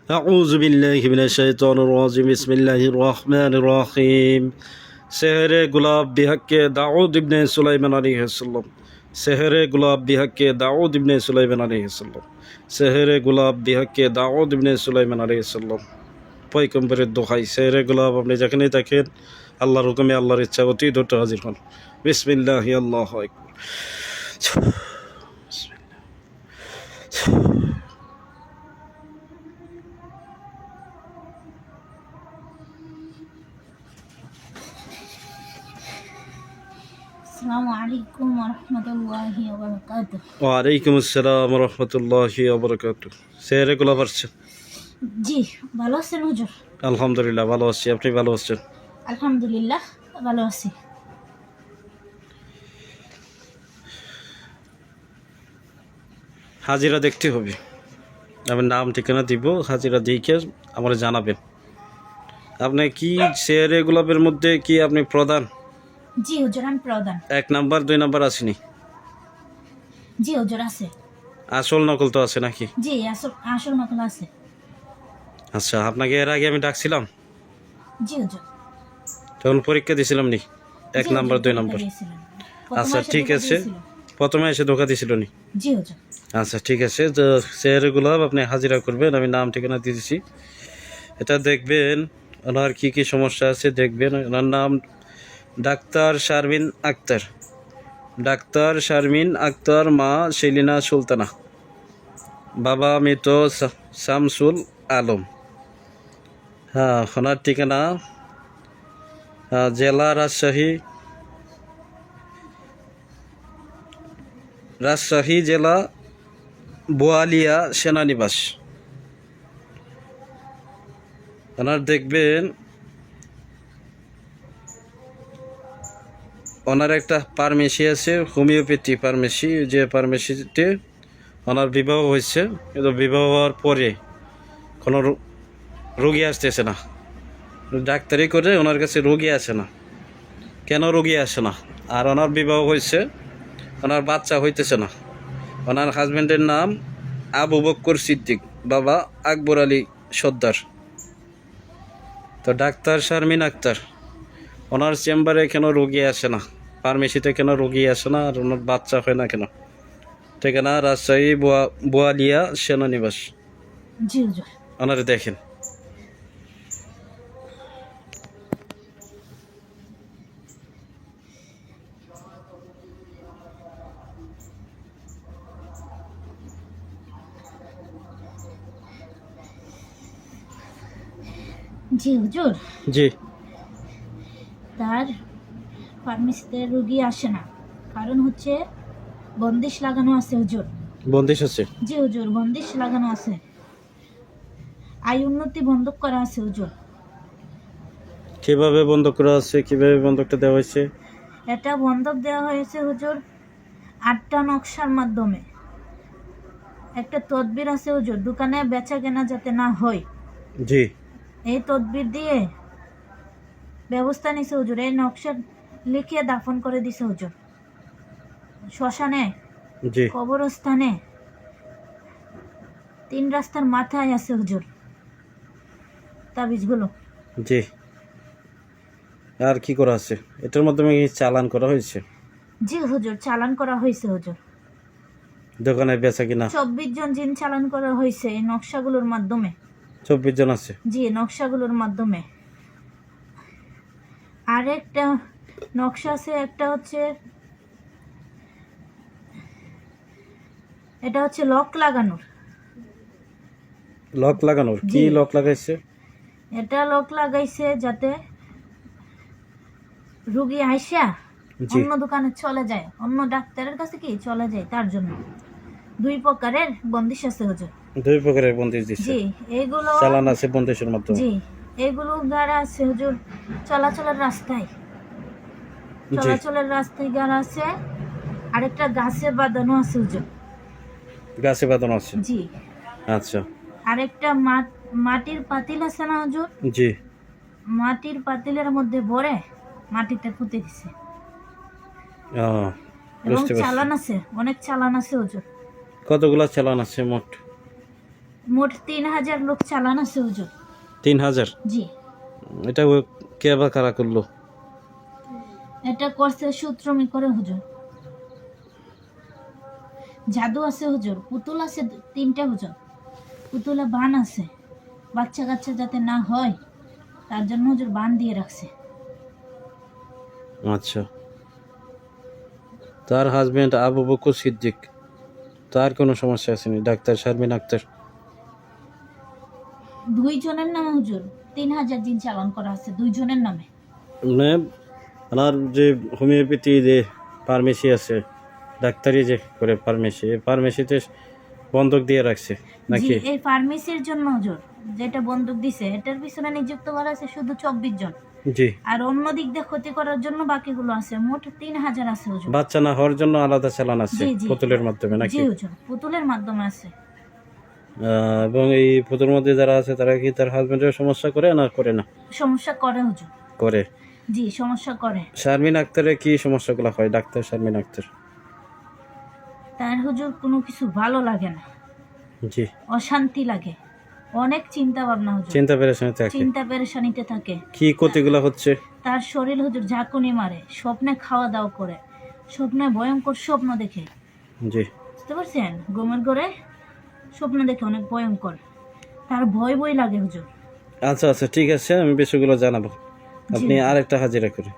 أعوذ بالله من الشيطان الرجيم بسم الله الرحمن الرحيم سحر गुलाब بحق दाऊद इब्ने सुलाइमान अलैहिस्सलाम سحر गुलाब بحق दाऊद इब्ने सुलाइमान अलैहिस्सलाम سحر गुलाब بحق दाऊद इब्ने सुलाइमान अलैहिस्सलाम পয়গম্বরের দোহাই সেহর গোলাপ আপনি যেখানেই থাকেন আল্লাহর হুকুমে আল্লাহর ইচ্ছা অতি দ্রুত হাজির হন বিসমিল্লাহ আল্লাহু আকবার আসসালামু আলাইকুম ওয়া রাহমাতুল্লাহি ওয়া বারাকাতুহু। ওয়ালাইকুম আসসালাম ওয়া রাহমাতুল্লাহি ওয়া বারাকাতুহু সেহর গোলাপ আসছে জি, ভালো আছেন হুজুর? আলহামদুলিল্লাহ ভালো আছি, আপনি ভালো আছেন? আলহামদুলিল্লাহ ভালো আছি। হাজিরা দেখতে হবে, আমি নাম ঠিকানা দিব, হাজিরা দেখে আমার জানাবেন। আপনি কি শেয়ারে গোলাপের মধ্যে কি আপনি প্রধান? জি হুজুর, আমি প্রধান। 1 নাম্বার 2 নাম্বার আসেনি? জি হুজুর আছে। আসল নকল তো আছে নাকি? জি আসল নকল আছে। আচ্ছা, আপনাকে এর আগে আমি ডাকছিলাম জি হুজুর। তখন পরীক্ষা দিয়েছিলাম নি? 1 জি নাম্বার হুজুর, 2 পরীক্ষা নাম্বার? দিয়েছিলেন। আচ্ছা ঠিক আছে, প্রথমে এসে ধোকা দিয়েছিল নি? জি হুজুর। আচ্ছা ঠিক আছে, তো শেয়ারে গোলাপ আপনি হাজিরা করবেন, আমি নাম ঠিকানা দিয়ে দিচ্ছি। এটা দেখবেন ওনার কী কী সমস্যা আছে দেখবেন। ওনার নাম ডাক্তার শারমিন আক্তার, ডাক্তার শারমিন আক্তার, মা সেলিনা সুলতানা, বাবা মৃত শামসুল আলম। হ্যাঁ, ওনার ঠিকানা জেলা রাজশাহী, রাজশাহী জেলা বোয়ালিয়া সেনানিবাস। ওনার দেখবেন ওনার একটা ফার্মেসি আছে, হোমিওপ্যাথি ফার্মেসি, যে ফার্মেসিতে ওনার বিবাহ হয়েছে, কিন্তু বিবাহ হওয়ার পরে কোনো রোগী আসতেছে না, ডাক্তারি করে ওনার কাছে রোগী আসে না। কেন রোগী আসে না? আর ওনার বিবাহ হয়েছে, ওনার বাচ্চা হইতেছে না। ওনার হাজব্যান্ডের নাম আবু বক্কর সিদ্দিক, বাবা আকবর আলী সর্দার। তো ডাক্তার শারমিন আক্তার, ওনার চেম্বারে কেন রোগী আসে না, ফার্মেসিতে কেন রোগী আসে না, আর ওনার বাচ্চা হয় না কেন? ঠিকানা রাজশাহী বোয়ালিয়া সেনানিবাস। জি হুজুর। ওনারে দেখেন। জি হুজুর, জি, তার ফার্মেসিতে রোগী আসে না, কারণ হচ্ছে বন্দিশ লাগানো আছে হুজুর। বন্দিশ আছে? জি হুজুর, বন্দিশ লাগানো আছে, আয় উন্নতি বন্ধক করা আছে হুজুর। কিভাবে বন্ধ করা আছে, কিভাবে বন্ধকটা দেওয়া হয়েছে? এটা বন্ধক দেওয়া হয়েছে হুজুর 8টা নকশার মাধ্যমে। একটা তদবির আছে হুজুর, দোকানে বেচা কেনা যাতে না হয়, জি এই তদবির দিয়ে ব্যবস্থা নিছে হুজুর। এই নকশা লিখে দাফন করে দিছে হুজুর, শ্মশানে, জি কবরস্থানে, 3 রাস্তার মাথায় আছে হুজুর তাবিজগুলো। জি। আর কি করা আছে? এটার মাধ্যমে কি চালান করা হয়েছে? জি হুজুর, চালান করা হয়েছে হুজুর। দোকানে বেচা কিনা? 24 জন জিন চালান করা হয়েছে এই নকশাগুলোর মাধ্যমে। 24 জন আছে? জি, নকশাগুলোর মাধ্যমে। আর একটা নকশা আছে, একটা হচ্ছে, এটা হচ্ছে লক লাগানোর। লক লাগানোর? কি জি। লক লাগাইছে? এটা লক লাগাইছে যাতে রুগী আইসা জি অন্য দোকানে চলে যায়, অন্য ডাক্তারের কাছে কি চলে যায়, তার জন্য 2 প্রকারের বন্দিশ আছে হুজুর। 2 প্রকারের বন্দিশ দিচ্ছে? জি, এইগুলো চালান আছে বন্দিশের মাধ্যমে? জি, এইগুলো গাড়া আছে হুজুর চলাচলের রাস্তায়, জি, চলাচলের রাস্তায় গাড়া আছে। আরেকটা গাছে বাঁধানো আছে হুজুর। গাছে বাঁধানো আছে? জি। আচ্ছা। আরেকটা মাটির পাতিল আছে না হুজুর, জি, মাটির পাতিলের মধ্যে ভরে মাটিতে পুঁতে দিছে। এবং বুঝতে পারছি। চালান আছে, অনেক চালান আছে হুজুর। কতগুলা চালান আছে মোট? মোট 3000 লোক চালান আছে হুজুর। 3000? জি, এটা কে বা কারা করলো? এটা করছে সূত্রমি করে হুজুর। জাদু আছে হুজুর, পুতুল আছে 3টা হুজুর, পুতুলে বান আছে, বাচ্চা কাচ্চা যাতে না হয় তার জন্য হুজুর বান দিয়ে রাখছে। আচ্ছা, তার হাজবেন্ড আবু বকর সিদ্দিক, তার কোনো সমস্যা আসেনি? ডাক্তার শারমিন আক্তার? 2 জনের নামে হুজুর 3000 দিন চালান করা আছে, 2 জনের নামে। মানে ওনার যে হোমিওপ্যাথি যে ফার্মেসি আছে, ডাক্তারি যে করে ফার্মেসি, এই ফার্মেসিতে বন্ধক দিয়ে রাখছে জি, নাকি? এই ফার্মেসির জন্য হুজুর যেটা বন্দুক দিছে এটার পিছনে নিযুক্ত করা আছে শুধু 24 জন, জি। আর অন্য দিক দিয়ে ক্ষতি করার জন্য বাকিগুলো আছে, মোট 3000 আছে হুজুর। বাচ্চা না হওয়ার জন্য আলাদা চালান আছে জি, জি। পুতুলের মাধ্যমে জি নাকি? হুজুর, পুতুলের মাধ্যমে আছে। এবং এই পুতুলের মধ্যে যারা আছে তারা কি তার হাজবেন্ডের সমস্যা করে না করে না? সমস্যা করে হুজুর। করে। জি, সমস্যা করে। শারমিন আক্তারের কি সমস্যাগুলো হয়? ডাক্তার শারমিন আক্তার? তার হুজুর কোনো কিছু ভালো লাগে না, জি। অশান্তি লাগে, অনেক চিন্তা ভাবনা হুজুর, চিন্তা পেরেশানি থাকে? চিন্তা পেরেশানিতে থাকে। কি ক্ষতিগুলো হচ্ছে? তার শরীর হুজুর ঝাঁকুনি মারে, স্বপ্নে খাওয়া দাওয়া করে, স্বপ্নে ভয়ঙ্কর স্বপ্ন দেখে, জি। বুঝতে পারছেন? ঘুমের ঘরে স্বপ্ন দেখে অনেক ভয়ঙ্কর, তার ভয় ভয় লাগে হুজুর। আচ্ছা আচ্ছা, ঠিক আছে, আমি বিষয়গুলো জানাবো। আপনি জি। আরেকটা হাজিরা করে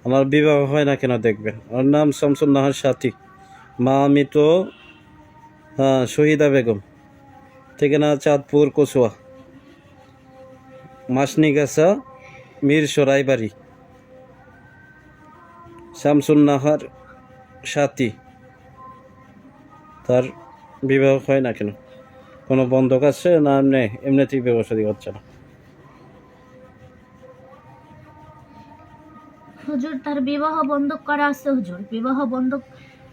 আমার বিবাহ হয় না কেন দেখবেন। ওর নাম শামসুন নাহার সাথী, মা মৃত শহীদা বেগম, ঠিকানা চাঁদপুর কচুয়া, মাসনিগাছা মীর সরাইবাড়ি। শামসুন নাহার সাথী, তার বিবাহ হয় না কেন? কোনো বন্ধক আছে না এমনিতেই ব্যবসা দিয়ে হচ্ছে না? হুজুর তার বিবাহ বন্ধক করা আছে হুজুর, বিবাহ বন্ধক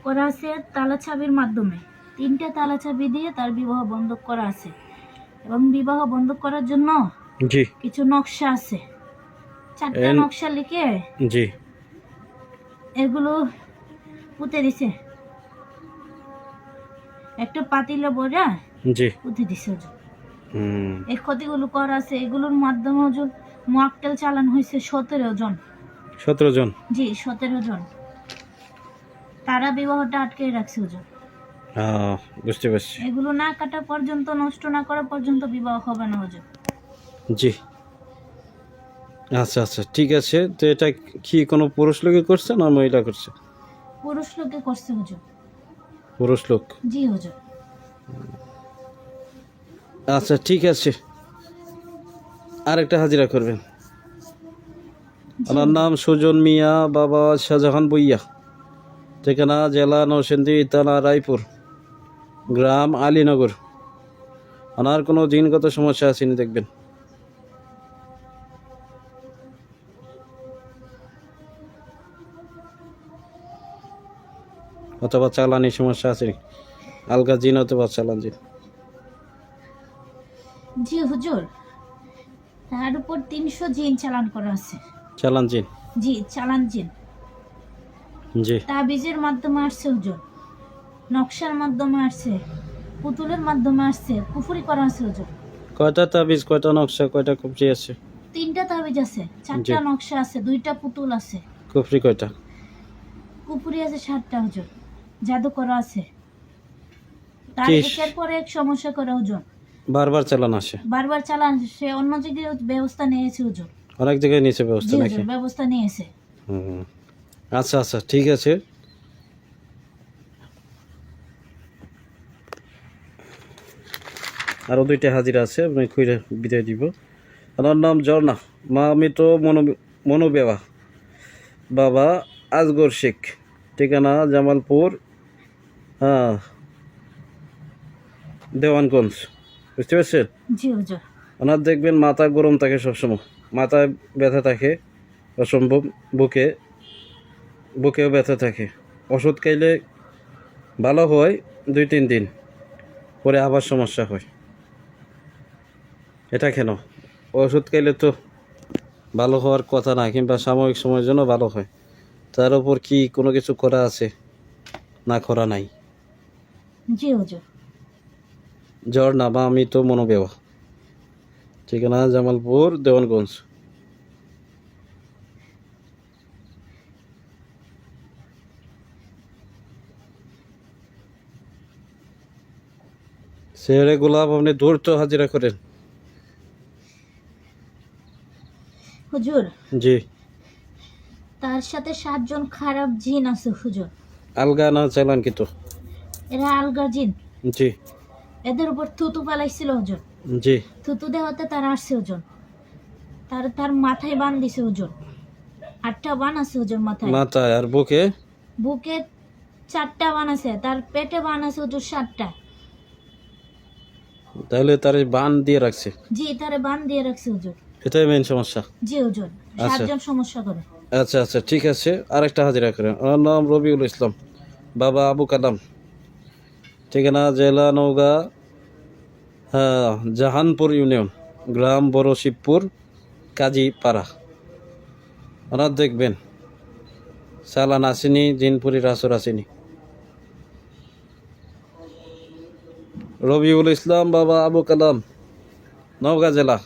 করা আছে তালা চাবির মাধ্যমে, 3টে তালা চাবি দিয়ে তার বিবাহ বন্ধক করা আছে, এবং বিবাহ বন্ধক করার জন্য জি। কিছু নকশা আছে, 4টা নকশা লিখে জি। এগুলো পুঁতে দিছে, একটা পাতিলে বইরা জি। পুঁতে দিছে হুজুর। হুম। এই ক্ষতিগুলো করা আছে, এগুলোর মাধ্যমে হুজুর মোয়াক্কেল চালান হয়েছে 17 জন। 17 জন? জি, 17 জন। তারা বিবাহটা আটকে রাখছে হুজুর। বুঝতে পারছি। এগুলো না কাটা পর্যন্ত, নষ্ট না করা পর্যন্ত বিবাহ হবে না হুজুর। জি। আচ্ছা আচ্ছা, ঠিক আছে। তো এটা কি কোনো পুরুষ লোকে করছে না মহিলা করছে? পুরুষ লোকে করছে হুজুর। পুরুষ লোক? জি হুজুর। আচ্ছা, ঠিক আছে, আরেকটা হাজিরা করবেন। জি ওনার নাম সুজন মিয়া, বাবা শাহজাহান বইয়া, ঠিকানা জেলা নরসিংদী, থানা রায়পুর, গ্রাম আলীনগর। ওনার কোনো জিনগত সমস্যা আসেনি দেখবেন। অথবা চালানি সমস্যা আছে, আলগা জিন অথবা চালান জিন। জি হুজুর, তার উপর 300 জিন চালান করা আছে। চালান জিন? জি, চালান জিন। জি। তাবিজের মাধ্যমে আসছে হুজুর, নকশার মাধ্যমে আসছে, পুতুলের মাধ্যমে আসছে, কুফরি করা আছে হুজুর। কয়টা তাবিজ, কয়টা নকশা, কয়টা কুফরি আছে? 3টা তাবিজ আছে, 4টা জি। নকশা আছে, 2টা পুতুল আছে, কুফরি কয়টা? কুফরি আছে 7টা হুজুর, জাদু করা আছে। তার কি একের পর এক সমস্যা করে হুজুর, বারবার চালান আসে? বারবার চালান, সে অন্য জায়গায় ব্যবস্থা নিয়েছে হুজুর। অনেক জায়গায় নিচে ব্যবস্থা জি নাকি? হুজুর, ব্যবস্থা নিয়েছে। হুম। আচ্ছা আচ্ছা, ঠিক আছে। আরও 2টা হাজিরা আছে, আমি খুঁজে বিদায় দিব। ওনার নাম ঝর্ণা, মা মৃত মনোবেবা, বাবা আজগর শেখ, ঠিকানা জামালপুর দেওয়ানগঞ্জ। বুঝতে পারছেন? জি হুজুর। ওনার দেখবেন মাথা গরম থাকে সবসময়, মাথায় ব্যথা থাকে অসম্ভব, বুকেও ব্যথা থাকে। ওষুধ খাইলে ভালো হয় 2-3 দিন, পরে আবার সমস্যা হয়। এটা কেন? ওষুধ খাইলে তো ভালো হওয়ার কথা না, কিংবা সাময়িক সময়ের জন্য ভালো হয়। তার উপর কি কোনো কিছু করা আছে না করা নাই? জি হুজুর। ঝর্ণা বা মৃত মনোবেওয়া, ঠিকানা জামালপুর, দেওয়ানগঞ্জ। সেহরে গোলাপ আপনি ধূর্ত হাজিরা করেন। হুজুর, জি। তার সাথে 7 জন খারাপ জিন আছে হুজুর। আলগা না চালান কিন্তু। এরা আলগা জিন। জি এদের উপর থুতু পালাইছিল হুজুর। জি। থুতু দেওয়াতে তারা আসছে হুজুর। তার মাথায় বান দিছে হুজুর। 8টা বান আছে হুজুর মাথায়। মাথায় আর বুকে? বুকে 4টা বান আছে, তার পেটে বান আছে হুজুর 7টা। তাহলে তার বান দিয়ে রাখছে, জি, তারে বান দিয়ে রাখছে হুজুর। এটাই মেন সমস্যা। জি হুজুর, আচ্ছা 7 জন সমস্যা করে। আচ্ছা আচ্ছা, ঠিক আছে, আরেকটা হাজিরা করেন। ওনার নাম রবিউল ইসলাম, বাবা আবু কালাম, ঠিকানা জেলা নওগাঁ, হ্যাঁ, জাহানপুর ইউনিয়ন, গ্রাম বড় শিবপুর, কাজীপাড়া। ওনার দেখবেন চালান আসেনি, জিনপুরির আসর আসেনি। রবিউল ইসলাম, বাবা আবু কালাম, নওগাঁ জেলা।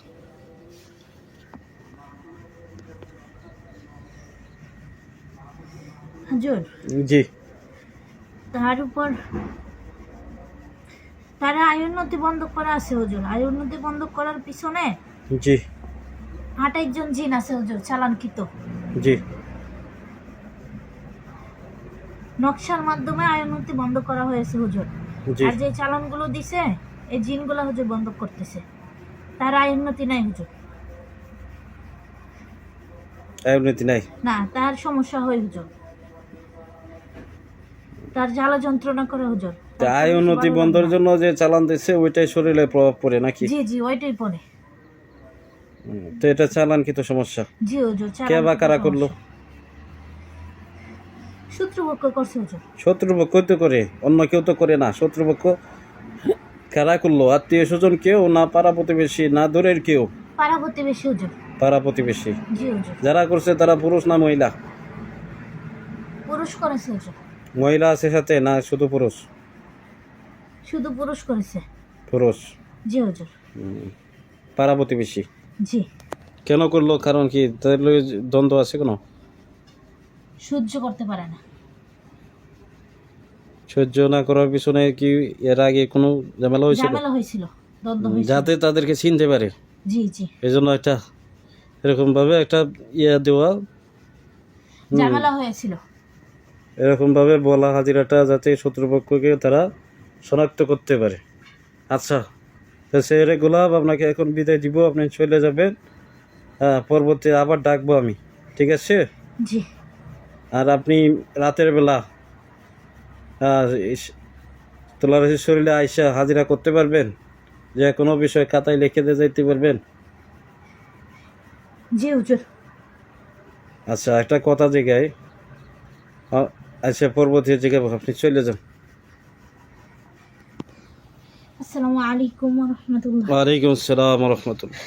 হুজুর, জি তার উপর তারা আয়োন্নতি বন্ধ করা আছে হুজুর। আয়োন্নতি বন্ধ করার পিছনে জি 28 জন জিন আছে হুজুর, চালানকৃত। জি। নকশার মাধ্যমে আয়োন্নতি বন্ধ করা হয়েছে হুজুর। জি। আর যে চালানগুলো দিছে, এই জিনগুলো হুজুর বন্ধ করতেছে। তার আয়োন্নতি নাই হুজুর। এমনিতে নাই। না, তার সমস্যা হয় হুজুর। তার জ্বালা যন্ত্রণা করে হুজুর। তার আয় কোনো কিছু উন্নতি ভালো লাগে বন্ধের না। জন্য যে চালান দিচ্ছে ওইটাই শরীরে প্রভাব পড়ে নাকি? জি জি, ওইটাই পরে। তো এটা চালান কি তো সমস্যা? জি হুজুর, কে বা কারা করলো? শত্রুপক্ষ করছে হুজুর। শত্রুপক্ষ তো করে, অন্য কেউ তো করে না। শত্রুপক্ষ কারা করলো? আত্মীয় স্বজন কেউ না, পাড়া প্রতিবেশী না, দূরের কেউ? পাড়া প্রতিবেশী হুজুর। পাড়া প্রতিবেশী। জি হুজুর। যারা করছে তারা পুরুষ না মহিলা? পুরুষ করেছে হুজুর। মহিলা আছে সাথে না শুধু পুরুষ? শুধু পুরুষ করেছে। পুরুষ। জি হুজুর। পাড়া প্রতিবেশী। জি। কেন করলো? কারণ কি তাহলে দ্বন্দ্ব আছে কোনো? সহ্য করতে পারে না। সহ্য না করার পিছনে কি এর আগে কোনো ঝামেলা হয়েছিল? ঝামেলা হয়েছিল, দ্বন্দ্ব হয়েছিল। যাতে তাদেরকে চিনতে পারে, জি জি। এই জন্য একটা এরকম ভাবে একটা ইয়া দেওয়া, ঝামেলা হয়েছিল। এরকম ভাবে বলা হাজিরাটা, যাতে শত্রুপক্ষকে তারা শনাক্ত করতে পারে। আচ্ছা, তো সেরে গোলাপ আপনাকে এখন বিদায় দিব, আপনি চলে যাবেন। হ্যাঁ, পরবর্তী আবার ডাকবো আমি, ঠিক আছে? জি। আর আপনি রাতের বেলা তোলার শরীরে আইসা হাজিরা করতে পারবেন? যে কোনো বিষয় খাতায় লিখে দিয়ে যাইতে পারবেন? জি হুজুর। আচ্ছা, একটা কথা জায়গায়, আচ্ছা পরবর্তী জায়গায় আপনি চলে যান। আসসালামু আলাইকুম ওয়া রাহমাতুল্লাহ। ওয়ালাইকুম আসসালাম রহমতুল্লাহ।